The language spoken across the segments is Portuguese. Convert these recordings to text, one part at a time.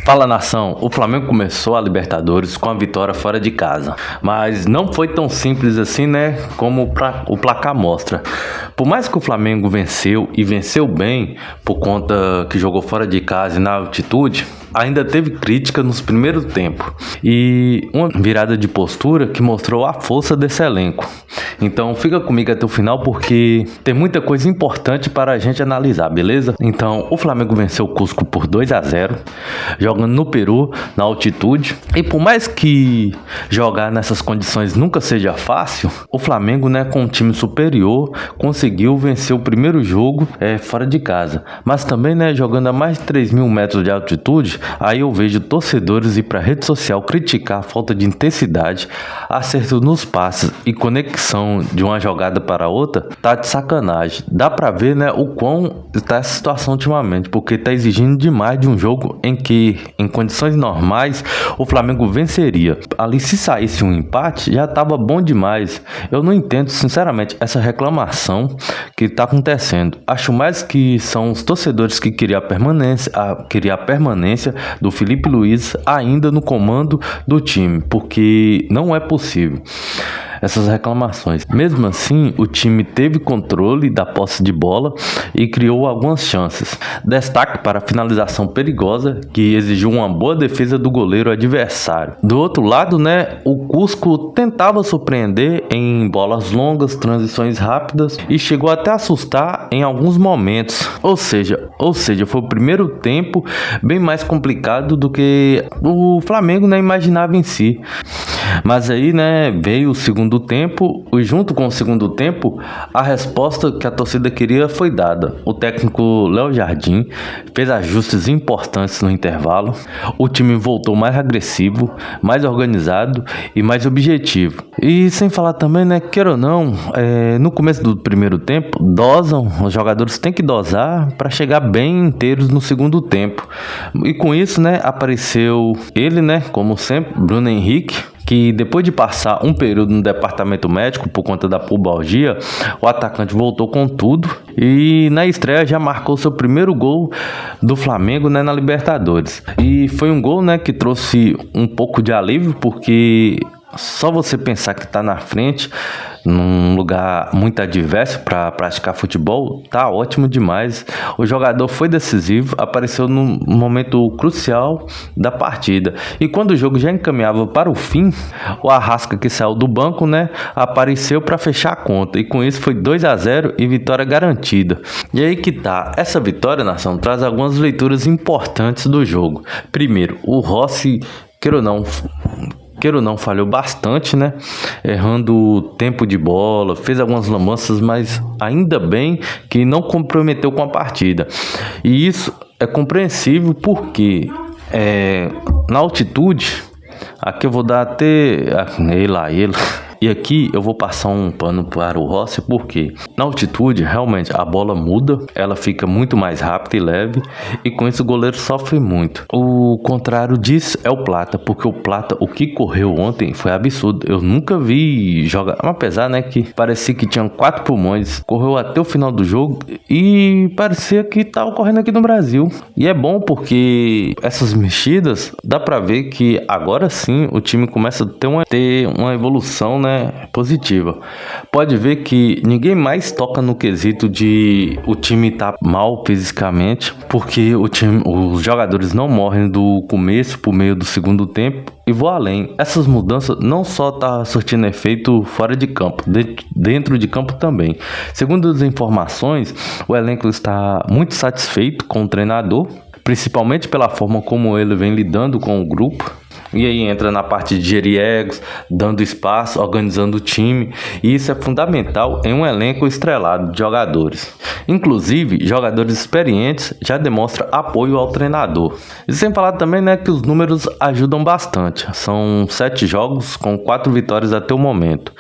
Fala nação, o Flamengo começou a Libertadores com a vitória fora de casa, mas não foi tão simples assim, né, como o placar mostra. Por mais que o Flamengo venceu e venceu bem por conta que jogou fora de casa e na altitude, ainda teve crítica nos primeiros tempos e uma virada de postura que mostrou a força desse elenco. Então fica comigo até o final porque tem muita coisa importante para a gente analisar, beleza? Então o Flamengo venceu o Cusco por 2-0, jogando no Peru, na altitude. E por mais que jogar nessas condições nunca seja fácil, o Flamengo, né, com um time superior, conseguiu vencer o primeiro jogo fora de casa. Mas também, né, jogando a mais de 3.000 metros de altitude, aí eu vejo torcedores ir para a rede social criticar a falta de intensidade, acerto nos passes e conexão de uma jogada para outra. Tá de sacanagem. Dá para ver, né, o quão está essa situação ultimamente, porque tá exigindo demais de um jogo em que, em condições normais, o Flamengo venceria. Ali, se saísse um empate, já tava bom demais. Eu não entendo, sinceramente, essa reclamação que tá acontecendo. Acho mais que são os torcedores que queriam a permanência do Felipe Luiz ainda no comando do time, porque não é possível essas reclamações. Mesmo assim, o time teve controle da posse de bola e criou algumas chances. Destaque para a finalização perigosa, que exigiu uma boa defesa do goleiro adversário. Do outro lado, né, o Cusco tentava surpreender em bolas longas, transições rápidas e chegou até a assustar em alguns momentos. Ou seja, foi o primeiro tempo bem mais complicado do que o Flamengo, né, imaginava em si. Mas aí, né, veio o segundo tempo e junto com o segundo tempo, a resposta que a torcida queria foi dada. O técnico Léo Jardim fez ajustes importantes no intervalo. O time voltou mais agressivo, mais organizado e mais objetivo. E sem falar também, né, queira ou não, no começo do primeiro tempo, os jogadores têm que dosar para chegar bem inteiros no segundo tempo. E com isso, né, apareceu ele, né, como sempre, Bruno Henrique, que depois de passar um período no departamento médico por conta da pubalgia, o atacante voltou com tudo e na estreia já marcou seu primeiro gol do Flamengo, né, na Libertadores. E foi um gol, né, que trouxe um pouco de alívio, porque só você pensar que está na frente, num lugar muito adverso para praticar futebol, tá ótimo demais. O jogador foi decisivo, apareceu num momento crucial da partida. E quando o jogo já encaminhava para o fim, o Arrasca, que saiu do banco, né, apareceu para fechar a conta. E com isso foi 2-0 e vitória garantida. E aí que tá, essa vitória, nação, traz algumas leituras importantes do jogo. Primeiro, o Rossi, queira ou não, falhou bastante, né? Errando o tempo de bola, fez algumas lambanças, mas ainda bem que não comprometeu com a partida. E isso é compreensível porque na altitude, aqui eu vou dar até ele. E aqui eu vou passar um pano para o Rossi, porque na altitude, realmente, a bola muda, ela fica muito mais rápida e leve, e com isso o goleiro sofre muito. O contrário disso é o Plata, porque o que correu ontem foi absurdo. Eu nunca vi jogar, apesar, né, que parecia que tinha 4 pulmões, correu até o final do jogo e parecia que estava correndo aqui no Brasil. E é bom porque essas mexidas, dá para ver que agora sim o time começa a ter uma evolução, né, positiva. Pode ver que ninguém mais toca no quesito de o time tá mal fisicamente, porque os jogadores não morrem do começo pro meio do segundo tempo. E vou além, essas mudanças não só tá surtindo efeito fora de campo, dentro de campo também. Segundo as informações, o elenco está muito satisfeito com o treinador, principalmente pela forma como ele vem lidando com o grupo. E aí entra na parte de gerir egos, dando espaço, organizando o time. E isso é fundamental em um elenco estrelado de jogadores. Inclusive, jogadores experientes já demonstram apoio ao treinador. E sem falar também, né, que os números ajudam bastante. São 7 jogos com 4 vitórias até o momento.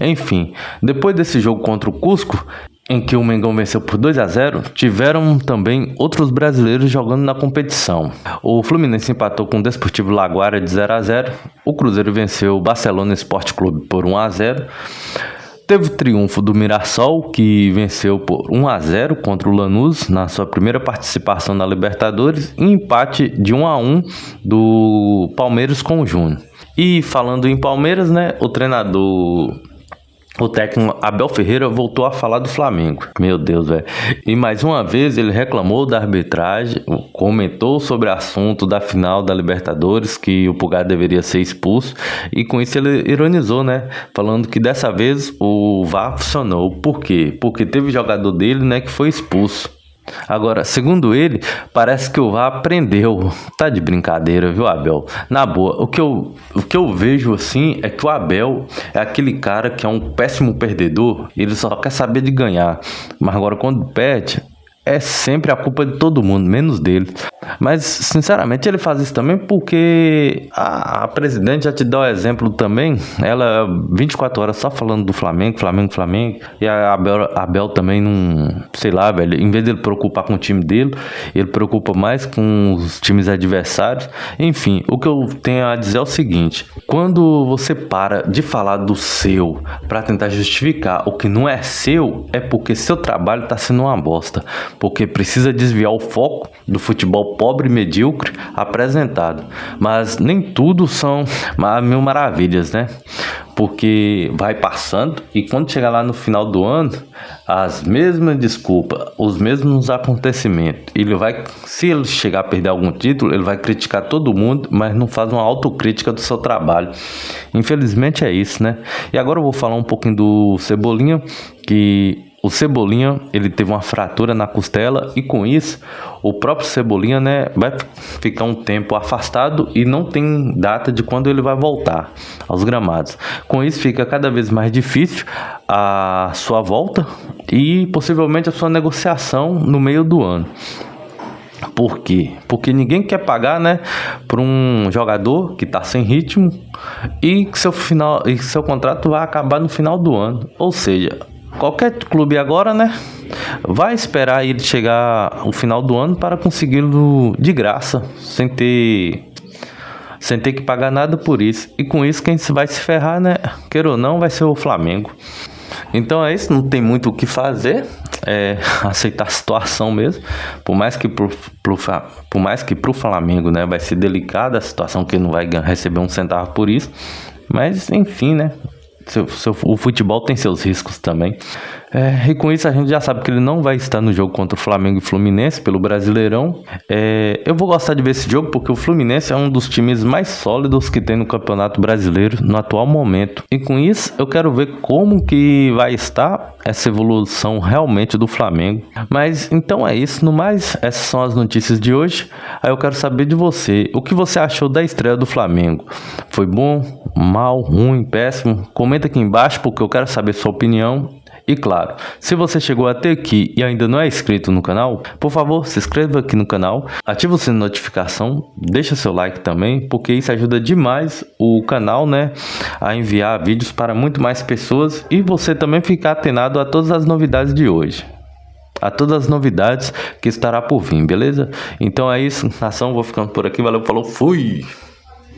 Enfim, depois desse jogo contra o Cusco, em que o Mengão venceu por 2-0, tiveram também outros brasileiros jogando na competição. O Fluminense empatou com o Desportivo Laguara de 0-0, o Cruzeiro venceu o Barcelona Esporte Clube por 1-0, Teve o triunfo do Mirassol, que venceu por 1-0 contra o Lanús na sua primeira participação na Libertadores, e empate de 1-1 do Palmeiras com o Júnior. E falando em Palmeiras, né, o técnico Abel Ferreira voltou a falar do Flamengo. Meu Deus, velho. E mais uma vez ele reclamou da arbitragem, comentou sobre o assunto da final da Libertadores, que o Pulgar deveria ser expulso. E com isso ele ironizou, né? Falando que dessa vez o VAR funcionou. Por quê? Porque teve jogador dele, né, que foi expulso. Agora, segundo ele, parece que o VAR aprendeu. Tá de brincadeira, viu, Abel? Na boa, o que eu vejo assim é que o Abel é aquele cara que é um péssimo perdedor. Ele só quer saber de ganhar. Mas agora quando perde, é sempre a culpa de todo mundo, menos dele. Mas, sinceramente, ele faz isso também porque a presidente já te dá o exemplo também. Ela 24 horas só falando do Flamengo. E a Abel também não... Sei lá, velho. Em vez de ele preocupar com o time dele, ele preocupa mais com os times adversários. Enfim, o que eu tenho a dizer é o seguinte. Quando você para de falar do seu para tentar justificar o que não é seu, é porque seu trabalho está sendo uma bosta. Porque precisa desviar o foco do futebol pobre e medíocre apresentado. Mas nem tudo são mil maravilhas, né? Porque vai passando e quando chegar lá no final do ano, as mesmas desculpas, os mesmos acontecimentos. Se ele chegar a perder algum título, ele vai criticar todo mundo, mas não faz uma autocrítica do seu trabalho. Infelizmente é isso, né? E agora eu vou falar um pouquinho do Cebolinha, que... O Cebolinha, ele teve uma fratura na costela e com isso, o próprio Cebolinha, né, vai ficar um tempo afastado e não tem data de quando ele vai voltar aos gramados. Com isso, fica cada vez mais difícil a sua volta e possivelmente a sua negociação no meio do ano. Por quê? Porque ninguém quer pagar, né, por um jogador que está sem ritmo e que seu contrato vai acabar no final do ano. Ou seja, qualquer clube agora, né, vai esperar ele chegar ao final do ano para consegui-lo de graça, sem ter que pagar nada por isso. E com isso quem vai se ferrar, né, queira ou não, vai ser o Flamengo. Então é isso, não tem muito o que fazer, é aceitar a situação mesmo. Por mais que pro Flamengo, né, vai ser delicada a situação, que ele não vai receber um centavo por isso. Mas enfim, né, o futebol tem seus riscos também. E com isso a gente já sabe que ele não vai estar no jogo contra o Flamengo e Fluminense pelo Brasileirão. Eu vou gostar de ver esse jogo porque o Fluminense é um dos times mais sólidos que tem no Campeonato Brasileiro no atual momento. E com isso eu quero ver como que vai estar essa evolução realmente do Flamengo. Mas então é isso, no mais, essas são as notícias de hoje. Aí eu quero saber de você, o que você achou da estreia do Flamengo? Foi bom, mal, ruim, péssimo? Comenta aqui embaixo porque eu quero saber sua opinião. E claro, se você chegou até aqui e ainda não é inscrito no canal, por favor, se inscreva aqui no canal, ative o sininho de notificação, deixa seu like também, porque isso ajuda demais o canal, né, a enviar vídeos para muito mais pessoas e você também ficar atenado a todas as novidades de hoje. A todas as novidades que estará por vir, beleza? Então é isso, nação, vou ficando por aqui, valeu, falou, fui!